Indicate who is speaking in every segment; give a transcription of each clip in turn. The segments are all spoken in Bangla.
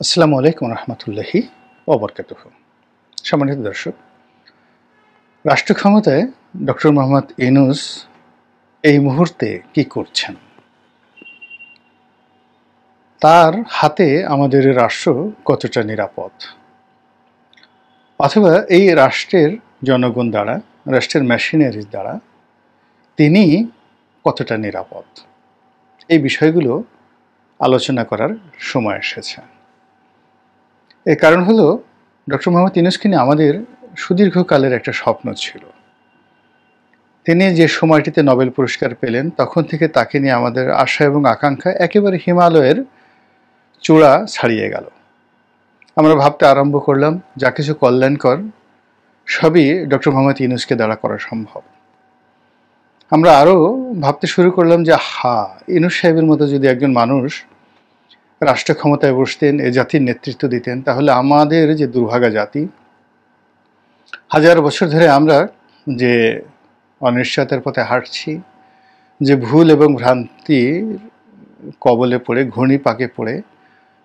Speaker 1: আসসালামু আলাইকুম রহমতুল্লাহি ওবরকাতুহ। সম্মানিত দর্শক, রাষ্ট্র ক্ষমতায় ডক্টর মোহাম্মদ ইউনূস এই মুহূর্তে কি করছেন? তার হাতে আমাদের রাষ্ট্র কতটা নিরাপদ, অথবা এই রাষ্ট্রের জনগণ দ্বারা, রাষ্ট্রের মেশিনারি দ্বারা তিনি কতটা নিরাপদ, এই বিষয়গুলো আলোচনা করার সময় এসেছে। এর কারণ হলো, ডক্টর মোহাম্মদ ইউনূসকে নিয়ে আমাদের সুদীর্ঘকালের একটা স্বপ্ন ছিল। তিনি যে সময়টিতে নোবেল পুরস্কার পেলেন, তখন থেকে তাকে নিয়ে আমাদের আশা এবং আকাঙ্ক্ষা একেবারে হিমালয়ের চূড়া ছাড়িয়ে গেল। আমরা ভাবতে আরম্ভ করলাম, যা কিছু কল্যাণকর সবই ডক্টর মোহাম্মদ ইউনূসকে দ্বারা করা সম্ভব। আমরা আরও ভাবতে শুরু করলাম যে ইউনূস সাহেবের মতো যদি একজন মানুষ রাষ্ট্র ক্ষমতায় বসতেন, এ জাতির নেতৃত্ব দিতেন, তাহলে আমাদের যে দুর্ভাগা জাতি, হাজার বছর ধরে আমরা যে অনিশ্চয়তার পথে হাঁটছি, যে ভুল এবং ভ্রান্তির কবলে পড়ে, ঘূর্ণি পাকে পড়ে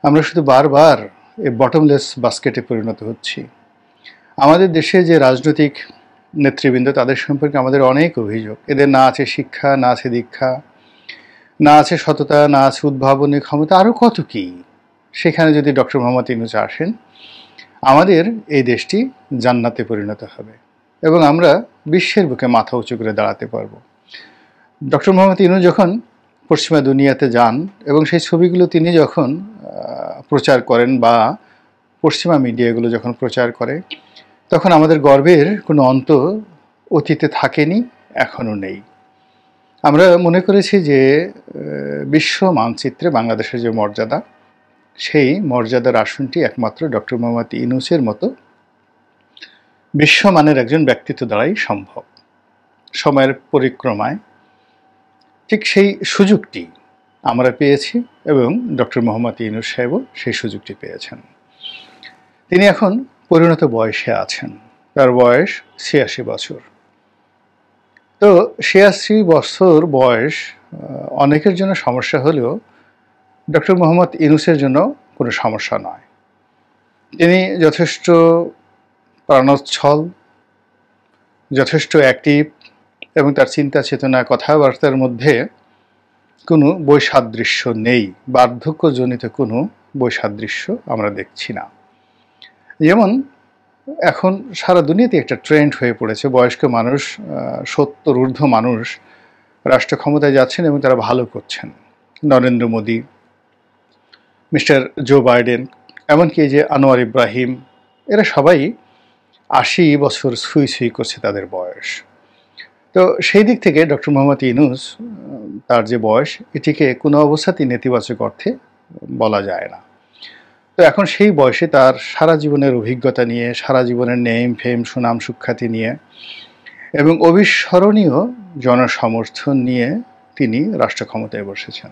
Speaker 1: আমরা শুধু বারবার এই বটমলেস বাস্কেটে পরিণত হচ্ছি। আমাদের দেশে যে রাজনৈতিক নেতৃবৃন্দ, তাদের সম্পর্কে আমাদের অনেক অভিযোগ। এদের না আছে শিক্ষা, না আছে দীক্ষা, না আছে সততা, না আছে উদ্ভাবনী ক্ষমতা, আরও কত কী। সেখানে যদি ডক্টর মোহাম্মদ ইউনূস আসেন, আমাদের এই দেশটি জান্নাতে পরিণত হবে এবং আমরা বিশ্বের বুকে মাথা উঁচু করে দাঁড়াতে পারব। ডক্টর মোহাম্মদ ইউনূস যখন পশ্চিমা দুনিয়াতে যান এবং সেই ছবিগুলো তিনি যখন প্রচার করেন বা পশ্চিমা মিডিয়াগুলো যখন প্রচার করে, তখন আমাদের গর্বের কোনো অন্ত অতীতে থাকেনি, এখনও নেই। আমরা মনে করেছি যে বিশ্ব মানচিত্রে বাংলাদেশের যে মর্যাদা, সেই মর্যাদার আসনটি একমাত্র ডক্টর মোহাম্মদ ইউনূসের মতো বিশ্বমানের একজন ব্যক্তিত্ব দ্বারাই সম্ভব। সময়ের পরিক্রমায় ঠিক সেই সুযোগটি আমরা পেয়েছি এবং ডক্টর মোহাম্মদ ইউনূস সাহেবও সেই সুযোগটি পেয়েছেন। তিনি এখন পরিণত বয়সে আছেন, তার বয়স ৮৬ বছর। তো ৮৬ বছর বয়স অনেকের জন্য সমস্যা হলেও ডক্টর মোহাম্মদ ইউনূসের জন্য কোনো সমস্যা নয়। তিনি যথেষ্ট প্রাণোচ্ছল, যথেষ্ট অ্যাক্টিভ এবং তার চিন্তা চেতনা, কথাবার্তার মধ্যে কোনো বৈসাদৃশ্য নেই, বার্ধক্যজনিত কোনো বৈসাদৃশ্য আমরা দেখছি না। যেমন এখন সারা দুনিয়াতে একটা ট্রেন্ড হয়ে পড়েছে, বয়স্ক মানুষ, ৭০ ঊর্ধ্ব মানুষ রাষ্ট্র ক্ষমতায় যাচ্ছেন এবং তারা ভালো করছেন। Narendra Modi, mister Joe Biden, এমনকি যে আনোয়ার ইব্রাহিম, এরা সবাই ৮০ বছর ছুঁই ছুঁই করছে তাদের বয়স। তো সেই দিক থেকে ডক্টর মোহাম্মদ ইউনূস, তার যে বয়স, এটিকে কোনো অবস্থাতেই নেতিবাচক অর্থে বলা যায় না। তো এখন সেই বয়সে তার সারা জীবনের অভিজ্ঞতা নিয়ে, সারা জীবনের নেম ফেম, সুনাম সুখ্যাতি নিয়ে এবং অবিস্মরণীয় জনসমর্থন নিয়ে তিনি রাষ্ট্র ক্ষমতায় বসেছেন।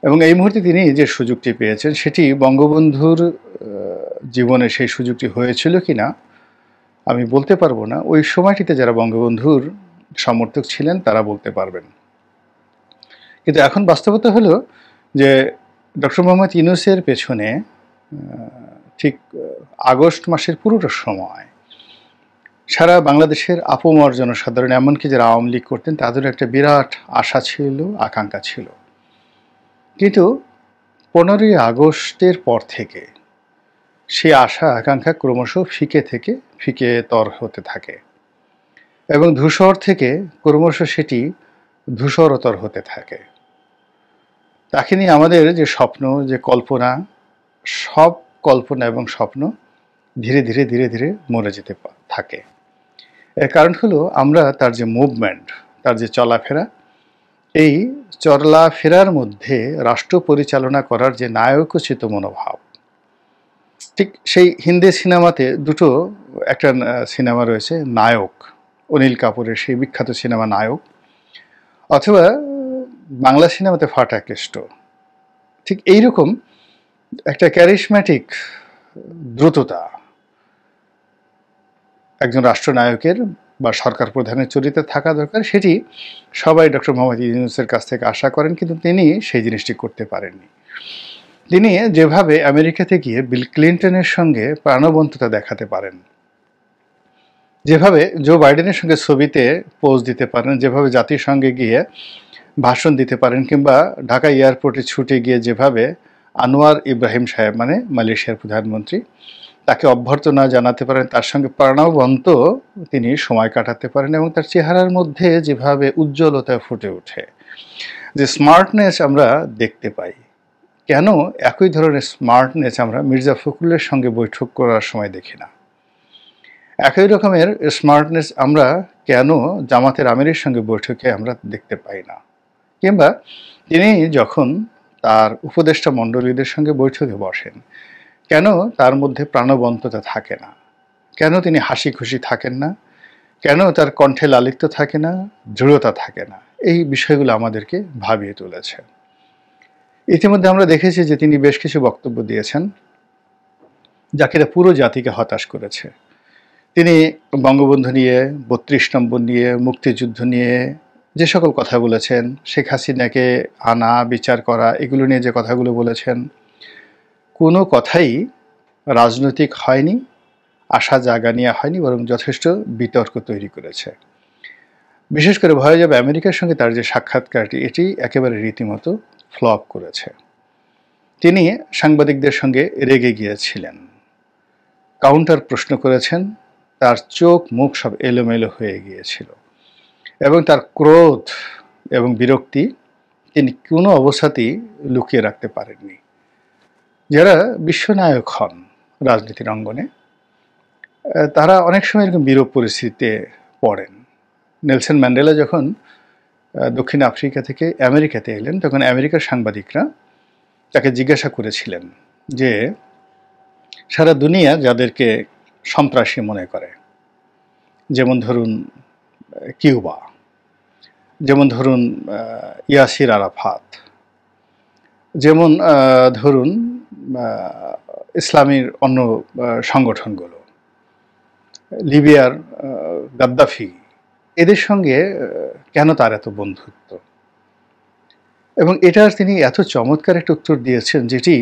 Speaker 1: এবং এই মুহূর্তে তিনি যে সুযোগটি পেয়েছেন, সেটি বঙ্গবন্ধুর জীবনে সেই সুযোগটি হয়েছিল কি না আমি বলতে পারবো না। ওই সময়টিতে যারা বঙ্গবন্ধুর সমর্থক ছিলেন তারা বলতে পারবেন। কিন্তু এখন বাস্তবতা হলো যে ডক্টর মোহাম্মদ ইউনূসের পেছনে ঠিক আগস্ট মাসের পুরোটা সময় সারা বাংলাদেশের আপামর জনসাধারণ, এমনকি যারা আওয়ামী লীগ করতেন, তাদের একটা বিরাট আশা ছিল, আকাঙ্ক্ষা ছিল। কিন্তু 15ই আগস্টের পর থেকে সেই আশা আকাঙ্ক্ষা ক্রমশ ফিকে থেকে ফিকে তর হতে থাকে এবং ধূসর থেকে ক্রমশ সেটি ধূসরতর হতে থাকে। তাকে নিয়ে আমাদের যে স্বপ্ন, যে কল্পনা, সব কল্পনা এবং স্বপ্ন ধীরে ধীরে ধীরে ধীরে মরে যেতে থাকে। এর কারণ হলো, আমরা তার যে মুভমেন্ট, তার যে চলাফেরা, এই চলাফেরার মধ্যে রাষ্ট্র পরিচালনা করার যে নায়কোচিত মনোভাব, ঠিক সেই হিন্দি সিনেমাতে একটা সিনেমা রয়েছে নায়ক, অনিল কাপুরের সেই বিখ্যাত সিনেমা নায়ক, অথবা বাংলা সিনেমাতে ফাটা কেষ্ট, ঠিক এইরকম একটা ক্যারিশম্যাটিক দ্রুততা একজন রাষ্ট্রনায়কের বা সরকার প্রধানের চরিত্রে থাকা দরকার। সেটি সবাই ডক্টর মোহাম্মদ ইউনূসের কাছ থেকে আশা করেন, কিন্তু তিনি সেই জিনিসটি করতে পারেননি। তিনি যেভাবে আমেরিকাতে গিয়ে বিল ক্লিন্টনের সঙ্গে প্রাণবন্ততা দেখাতে পারেন, যেভাবে জো বাইডেনের সঙ্গে ছবিতে পোজ দিতে পারেন, যেভাবে জাতিসংঘে গিয়ে ভাষণ দিতে পারেন, কিংবা ঢাকা এয়ারপোর্টে ছুটে গিয়ে যেভাবে আনোয়ার ইব্রাহিম সাহেব মানে মালয়েশিয়ার প্রধানমন্ত্রী তাকে অভ্যর্থনা জানাতে পারেন, তার সঙ্গে প্রাণবন্ত তিনি সময় কাটাতে পারেন, এবং তার চেহারার মধ্যে যেভাবে উজ্জ্বলতা ফুটে ওঠে, যে স্মার্টনেস আমরা দেখতে পাই, কেন একই ধরনের স্মার্টনেস আমরা মির্জা ফখরুলের সঙ্গে বৈঠক করার সময় দেখি না? একই রকমের স্মার্টনেস আমরা কেন জামাতের আমিরের সঙ্গে বৈঠকে আমরা দেখতে পাই না? কিংবা তিনি যখন তার উপদেষ্টা মণ্ডলীদের সঙ্গে বৈঠকে বসেন, কেন তার মধ্যে প্রাণবন্ততা থাকে না? কেন তিনি হাসি খুশি থাকেন না? কেন তার কণ্ঠে লালিত্য থাকে না, দৃঢ়তা থাকে না? এই বিষয়গুলো আমাদেরকে ভাবিয়ে তুলেছে। ইতিমধ্যে আমরা দেখেছি যে তিনি বেশ কিছু বক্তব্য দিয়েছেন যা কিনা পুরো জাতিকে হতাশ করেছে। তিনি বঙ্গবন্ধু নিয়ে, ৩২ নম্বর নিয়ে, মুক্তিযুদ্ধ নিয়ে যে সকল কথা বলেছেন, শেখ হাসিনাকে আনা, বিচার করা, এগুলো নিয়ে যে কথাগুলো বলেছেন, কোনো কথাই রাজনৈতিক হয়নি, আশা জাগা নিয়ে হয়নি, বরং যথেষ্ট বিতর্ক তৈরি করেছে। বিশেষ করে ভয় যাবে আমেরিকার সঙ্গে তার যে সাক্ষাৎকারটি, এটি একেবারে রীতিমতো ফ্লপ করেছে। তিনি সাংবাদিকদের সঙ্গে রেগে গিয়েছিলেন, কাউন্টার প্রশ্ন করেছেন, তার চোখ মুখ সব এলোমেলো হয়ে গিয়েছিল, এবং তার ক্রোধ এবং বিরক্তি তিনি কোনো অবস্থাতেই লুকিয়ে রাখতে পারেননি। যারা বিশ্বনায়ক হন রাজনীতির অঙ্গনে, তারা অনেক সময় এরকম বিরূপ পরিস্থিতিতে পড়েন। নেলসন ম্যান্ডেলা যখন দক্ষিণ আফ্রিকা থেকে আমেরিকাতে এলেন, তখন আমেরিকার সাংবাদিকরা তাকে জিজ্ঞাসা করেছিলেন যে সারা দুনিয়া যাদেরকে সন্ত্রাসী মনে করে, যেমন ধরুন কিউবা, যেমন ধরুন ইয়াসির আরাফাত, যেমন ধরুন ইসলামীর অন্য সংগঠনগুলো, লিবিয়ার গাদ্দাফি, এদের সঙ্গে কেন তার এত বন্ধুত্ব? এবং এটার তিনি এত চমৎকার একটা উত্তর দিয়েছেন যেটি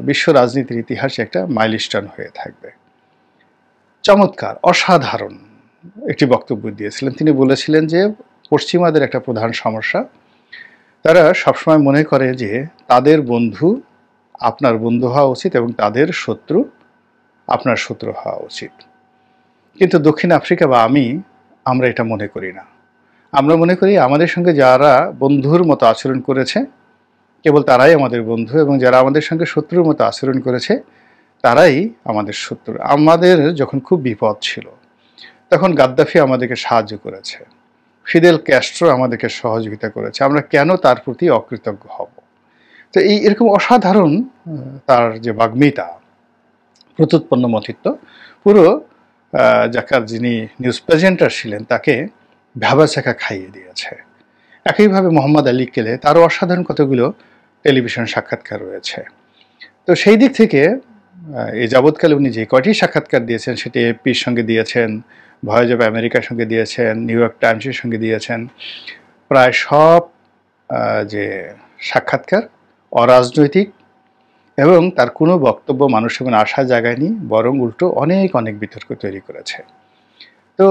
Speaker 1: বিশ্ব রাজনীতির ইতিহাসে একটা মাইলস্টোন হয়ে থাকবে। চমৎকার, অসাধারণ একটি বক্তব্য দিয়েছিলেন। তিনি বলেছিলেন যে পশ্চিমাদের একটা প্রধান সমস্যা, তারা সবসময় মনে করে যে তাদের বন্ধু আপনার বন্ধু হওয়া উচিত এবং তাদের শত্রু আপনার শত্রু হওয়া উচিত। কিন্তু দক্ষিণ আফ্রিকা বা আমরা এটা মনে করি না। আমরা মনে করি আমাদের সঙ্গে যারা বন্ধুর মতো আচরণ করেছে কেবল তারাই আমাদের বন্ধু, এবং যারা আমাদের সঙ্গে শত্রুর মতো আচরণ করেছে তারাই আমাদের শত্রু। আমাদের যখন খুব বিপদ ছিল তখন গাদ্দাফি আমাদেরকে সাহায্য করেছে, ফিদেল ক্যাস্ট্রো আমাদেরকে সহযোগিতা করেছে, আমরা কেন তার প্রতি অকৃতজ্ঞ হব? তো এরকম অসাধারণ তার যে বাগ্মিতা, প্রত্যুৎপন্ন মতিত্ব, পুরো যাকার যিনি নিউজ প্রেজেন্টার ছিলেন তাকে ভ্যাবাচাকা খাইয়ে দিয়েছে। একইভাবে মোহাম্মদ আলী কেলে, তারও অসাধারণ কতগুলো টেলিভিশন সাক্ষাৎকার রয়েছে। তো সেই দিক থেকে এই যাবৎকালে উনি যে কয়টি সাক্ষাৎকার দিয়েছেন, সেটি এপির সঙ্গে দিয়েছেন, ভয়েস অফ আমেরিকার সঙ্গে দিয়েছেন, নিউ ইয়র্ক টাইমসের সঙ্গে দিয়েছেন, প্রায় সব যে সাক্ষাৎকার অরাজনৈতিক, এবং তার কোনো বক্তব্য মানুষের মনে আশা জাগায়নি, বরং উল্টো অনেক অনেক বিতর্ক তৈরি করেছে। তো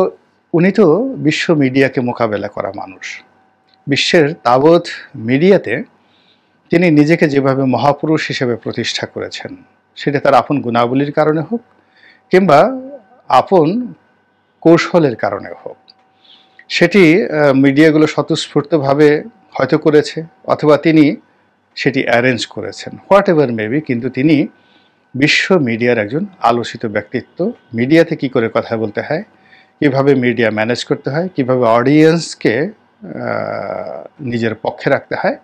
Speaker 1: উনি তো বিশ্ব মিডিয়াকে মোকাবেলা করা মানুষ। বিশ্বের তাবৎ মিডিয়াতে তিনি নিজেকে যেভাবে মহাপুরুষ হিসেবে প্রতিষ্ঠা করেছেন, সেটা তার আপন গুণাবলীর কারণে হোক কিংবা আপন কৌশলের কারণে হোক, সেটি মিডিয়াগুলো স্বতঃস্ফূর্তভাবে হয়তো করেছে, অথবা তিনি সেটি অ্যারেঞ্জ করেছেন, হোয়াট এভার মেবি, কিন্তু তিনি বিশ্ব মিডিয়ার একজন আলোচিত ব্যক্তিত্ব। মিডিয়াতে কি করে কথা বলতে হয়, কিভাবে মিডিয়া ম্যানেজ করতে হয়, কিভাবে অডিয়েন্সকে নিজের পক্ষে রাখতে হয়,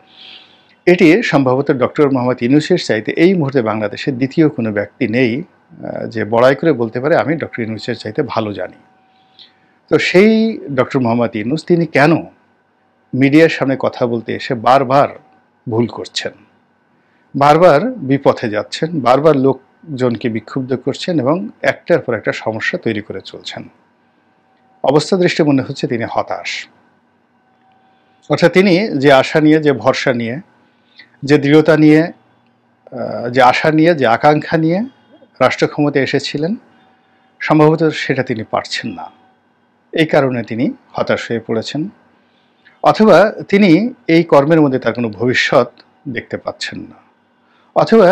Speaker 1: এটি সম্ভবত ডক্টর মোহাম্মদ ইউনূসের চাইতে এই মুহূর্তে বাংলাদেশের দ্বিতীয় কোনো ব্যক্তি নেই যে বড়াই করে বলতে পারে আমি ডক্টর ইউনূসের চাইতে ভালো জানি। তো সেই ডক্টর মোহাম্মদ ইউনূস তিনি কেন মিডিয়ার সামনে কথা বলতে এসে বারবার ভুল করছেন, বারবার বিপথে যাচ্ছেন, বারবার লোকজনকে বিক্ষুব্ধ করছেন এবং একটার পর একটা সমস্যা তৈরি করে চলছেন? অবস্থা দৃষ্টি মনে হচ্ছে তিনি হতাশ। অর্থাৎ তিনি যে আশা নিয়ে, যে ভরসা নিয়ে, যে দৃঢ়তা নিয়ে যে আশা নিয়ে, যে আকাঙ্ক্ষা নিয়ে রাষ্ট্র ক্ষমতায় এসেছিলেন, সম্ভবত সেটা তিনি পারছেন না। এই কারণে তিনি হতাশ হয়ে পড়েছেন, অথবা তিনি এই কর্মের মধ্যে তার কোনো ভবিষ্যৎ দেখতে পাচ্ছেন না, অথবা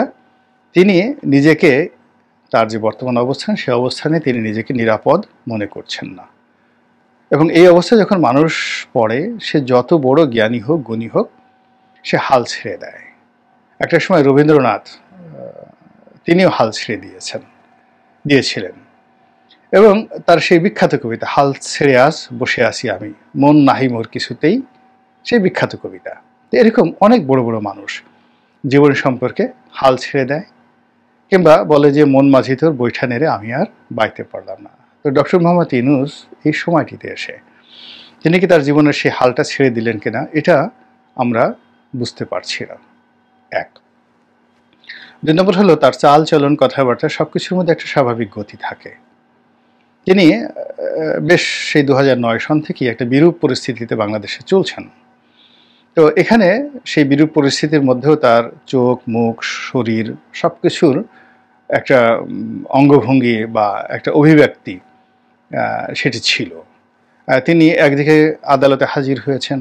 Speaker 1: তিনি নিজেকে, তার যে বর্তমান অবস্থান, সেই অবস্থানে তিনি নিজেকে নিরাপদ মনে করছেন না। এবং এই অবস্থায় যখন মানুষ পড়ে, সে যত বড় জ্ঞানী হোক, গুণী হোক, সে হাল ছেড়ে দেয়। একটা সময় রবীন্দ্রনাথ তিনিও হাল ছেড়ে দিয়েছিলেন, এবং তার সেই বিখ্যাত কবিতা হাল ছেড়ে আজ বসে আছি আমি, মন নাহি মোর কিছুতেই, সেই বিখ্যাত কবিতা। এরকম অনেক বড় বড় মানুষ জীবন সম্পর্কে হাল ছেড়ে দেয়, কিংবা বলে যে মন মাঝি তোর বৈঠা নেড়ে আমি আর বাইতে পারলাম না। তো ডক্টর মোহাম্মদ ইউনূস এই সময়টিতে এসে তিনি কি তার জীবনের সেই হালটা ছেড়ে দিলেন কিনা, এটা আমরা বুঝতে পারছি না। এক। দুই নম্বর হলো, তার চাল চলন, কথাবার্তা সবকিছুর মধ্যে একটা স্বাভাবিক গতি থাকে। তিনি বেশ সেই 2009 সন থেকেই একটা বিরূপ পরিস্থিতিতে বাংলাদেশে চলছেন। তো এখানে সেই বিরূপ পরিস্থিতির মধ্যেও তার চোখ, মুখ, শরীর সবকিছুর একটা অঙ্গভঙ্গি বা একটা অভিব্যক্তি সেটি ছিল। তিনি একদিকে আদালতে হাজির হয়েছেন,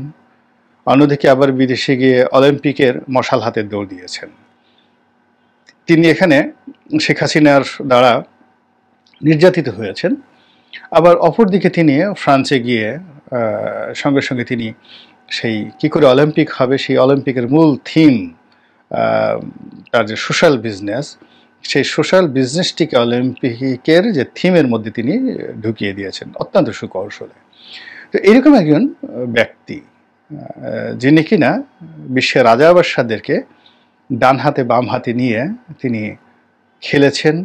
Speaker 1: অন্যদিকে আবার বিদেশে গিয়ে অলিম্পিকের মশাল হাতে দৌড় দিয়েছেন। তিনি এখানে শেখ হাসিনার দ্বারা নির্যাতিত হয়েছেন, আবার অপরদিকে তিনি ফ্রান্সে গিয়ে সঙ্গে সঙ্গে তিনি সেই কি করে অলিম্পিক হবে, সেই অলিম্পিকের মূল থিম, তার যে সোশ্যাল বিজনেস, সেই সোশ্যাল বিজনেসটিকে অলিম্পিকের যে থিমের মধ্যে তিনি ঢুকিয়ে দিয়েছেন অত্যন্ত সুকৌশলে। তো এরকম একজন ব্যক্তি, যিনি কিনা বিশ্বের রাজা বাদশাদেরকে ডান হাতে বাম হাতে নিয়ে তিনি খেলেছেন,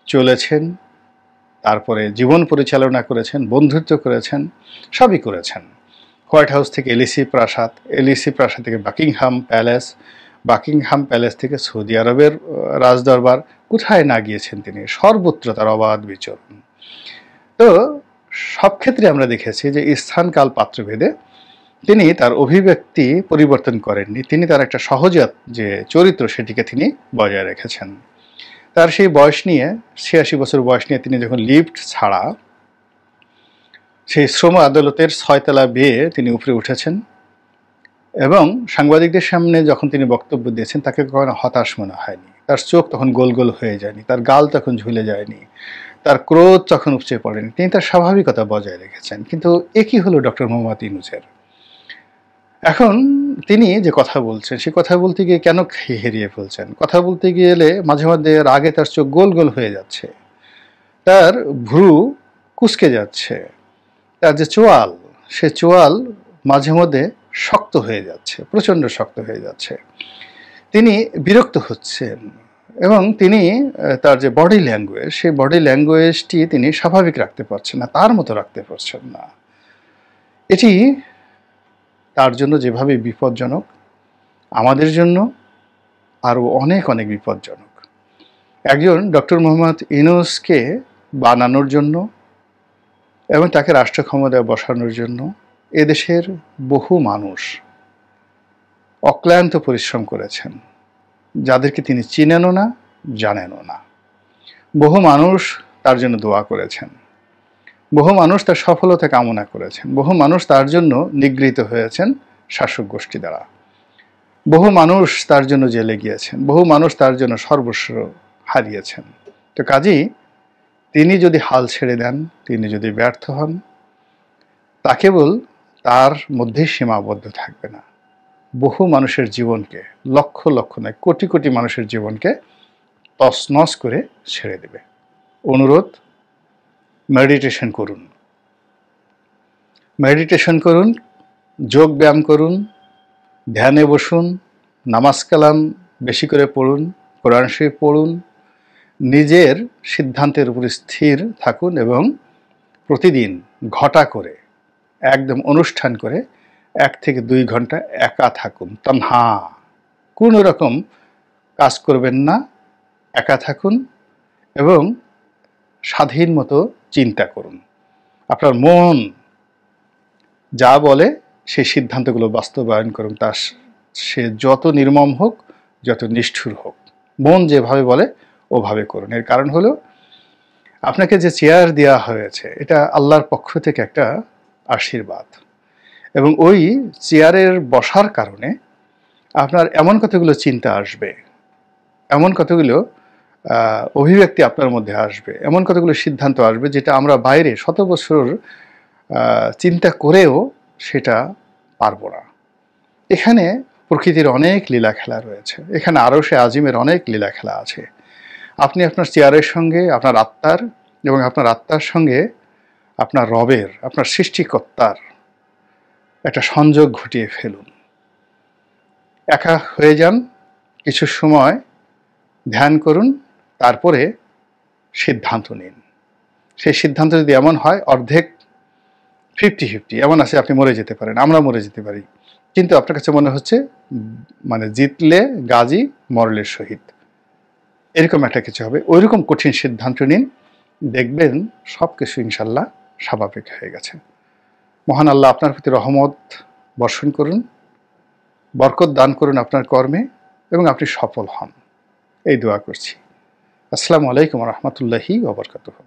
Speaker 1: চলেছেন, তারপরে জীবন পরিচালনা করেছেন, বন্ধুত্ব করেছেন, সবই করেছেন। হোয়াইট হাউস থেকে এলিসি প্রাসাদ, এলিসি প্রাসাদ থেকে বাকিংহাম প্যালেস থেকে সৌদি আরবের রাজদরবার, কোথায় না গিয়েছেন তিনি, সর্বত্র তার অবাধ বিচরণ। তো সব ক্ষেত্রে আমরা দেখেছি যে স্থান কাল পাত্রভেদে তিনি তার অভিব্যক্তি পরিবর্তন করেননি। তিনি তার একটা সহজাত যে চরিত্র, সেটিকে তিনি বজায় রেখেছেন। তার সেই বয়স নিয়ে, 86 বছর বয়স নিয়ে তিনি যখন লিফট ছাড়া সেই শ্রম আদালতের 6 তলা বেয়ে তিনি উপরে উঠেছেন, এবং সাংবাদিকদের সামনে যখন তিনি বক্তব্য দিয়েছেন, তাকে কখনো হতাশ মনে হয়নি। তার চোখ তখন গোল গোল হয়ে যায়নি, তার গাল তখন ঝুলে যায়নি, তার ক্রোধ তখন উপচে পড়েনি। তিনি তার স্বাভাবিকতা বজায় রেখেছেন। কিন্তু একই হলো ডক্টর মোহাম্মদ ইউনূসের। এখন তিনি যে কথা বলছেন, সে কথা বলতে গিয়ে কেন হেরিয়ে ফেলছেন? কথা বলতে গেলে মাঝে মাঝে রাগে তার চোখ গোল গোল হয়ে যাচ্ছে, তার ভ্রু কুঁচকে যাচ্ছে, তার যে চোয়াল, সে চোয়াল মাঝে মধ্যে শক্ত হয়ে যাচ্ছে, প্রচণ্ড শক্ত হয়ে যাচ্ছে। তিনি বিরক্ত হচ্ছেন, এবং তিনি তার যে বডি ল্যাঙ্গুয়েজ, সেই বডি ল্যাঙ্গুয়েজটি তিনি স্বাভাবিক রাখতে পারছেন না, তার মতো রাখতে পারছেন না। এটি তার জন্য যেভাবে বিপজ্জনক, আমাদের জন্য আরও অনেক অনেক বিপজ্জনক। একজন ডক্টর মোহাম্মদ ইউনূসকে বানানোর জন্য এবং তাকে রাষ্ট্র ক্ষমতায় বসানোর জন্য এদেশের বহু মানুষ অক্লান্ত পরিশ্রম করেছেন, যাদেরকে তিনি চিনেনও না, জানেনও না। বহু মানুষ তার জন্য দোয়া করেছেন, বহু মানুষ তার সফলতা কামনা করেছেন, বহু মানুষ তার জন্য নিগৃহীত হয়েছেন শাসক গোষ্ঠী দ্বারা, বহু মানুষ তার জন্য জেলে গিয়েছেন, বহু মানুষ তার জন্য সর্বস্ব হারিয়েছেন। তো কাজেই তিনি যদি হাল ছেড়ে দেন, তিনি যদি ব্যর্থ হন, তা কেবল তার মধ্যেই সীমাবদ্ধ থাকবে না, বহু মানুষের জীবনকে, লক্ষ লক্ষ নয় কোটি কোটি মানুষের জীবনকে তছনছ করে ছেড়ে দেবে। অনুরোধ, মেডিটেশন করুন, মেডিটেশন করুন, যোগ ব্যায়াম করুন, ধ্যানে বসুন, নামাজ কালাম বেশি করে পড়ুন, কোরআন শরীফ পড়ুন, নিজের সিদ্ধান্তের উপর স্থির থাকুন, এবং প্রতিদিন ঘটা করে, একদম অনুষ্ঠান করে 1 থেকে 2 ঘন্টা একা থাকুন, তন্হা, কোনো রকম কাজ করবেন না, একা থাকুন এবং স্বাধীন মতো চিন্তা করুন। আপনার মন যা বলে সেই সিদ্ধান্তগুলো বাস্তবায়ন করুন, তা সে যত নির্মম হোক, যত নিষ্ঠুর হোক। মন যেভাবে বলে ওভাবে করুন। এর কারণ হলো আপনাকে যে চেয়ার দেওয়া হয়েছে এটা আল্লাহর পক্ষ থেকে একটা আশীর্বাদ, এবং ওই চেয়ারের বসার কারণে আপনার এমন কতগুলো চিন্তা আসবে, এমন কতগুলো অভিব্যক্তি আপনার মধ্যে আসবে, এমন কতগুলো সিদ্ধান্ত আসবে যেটা আমরা বাইরে শত বছর চিন্তা করেও সেটা পারবো না। এখানে প্রকৃতির অনেক লীলা খেলা রয়েছে, এখানে আরশে আজিমের অনেক লীলা খেলা আছে। আপনি আপনার চেয়ারের সঙ্গে আপনার আত্মার এবং আপনার আত্মার সঙ্গে আপনার রবের, আপনার সৃষ্টিকর্তার একটা সংযোগ ঘটিয়ে ফেলুন। একা হয়ে যান, কিছু সময় ধ্যান করুন, তারপরে সিদ্ধান্ত নিন। সেই সিদ্ধান্ত যদি এমন হয় অর্ধেক 50-50, এমন আছে আপনি মরে যেতে পারেন, আমরা মরে যেতে পারি, কিন্তু আপনার কাছে মনে হচ্ছে মানে জিতলে গাজী মরলের শহীদ, এরকম একটা কিছু হবে। ওইরকম কঠিন সিদ্ধান্ত নিন, দেখবেন সব কিছু ইনশাল্লাহ স্বাভাবিক হয়ে গেছে। মহান আল্লাহ আপনার প্রতি রহমত বর্ষণ করুন, বরকত দান করুন আপনার কর্মে, এবং আপনি সফল হন, এই দোয়া করছি। আসসালামু আলাইকুম ওয়া রাহমাতুল্লাহি ওয়া বারাকাতুহু।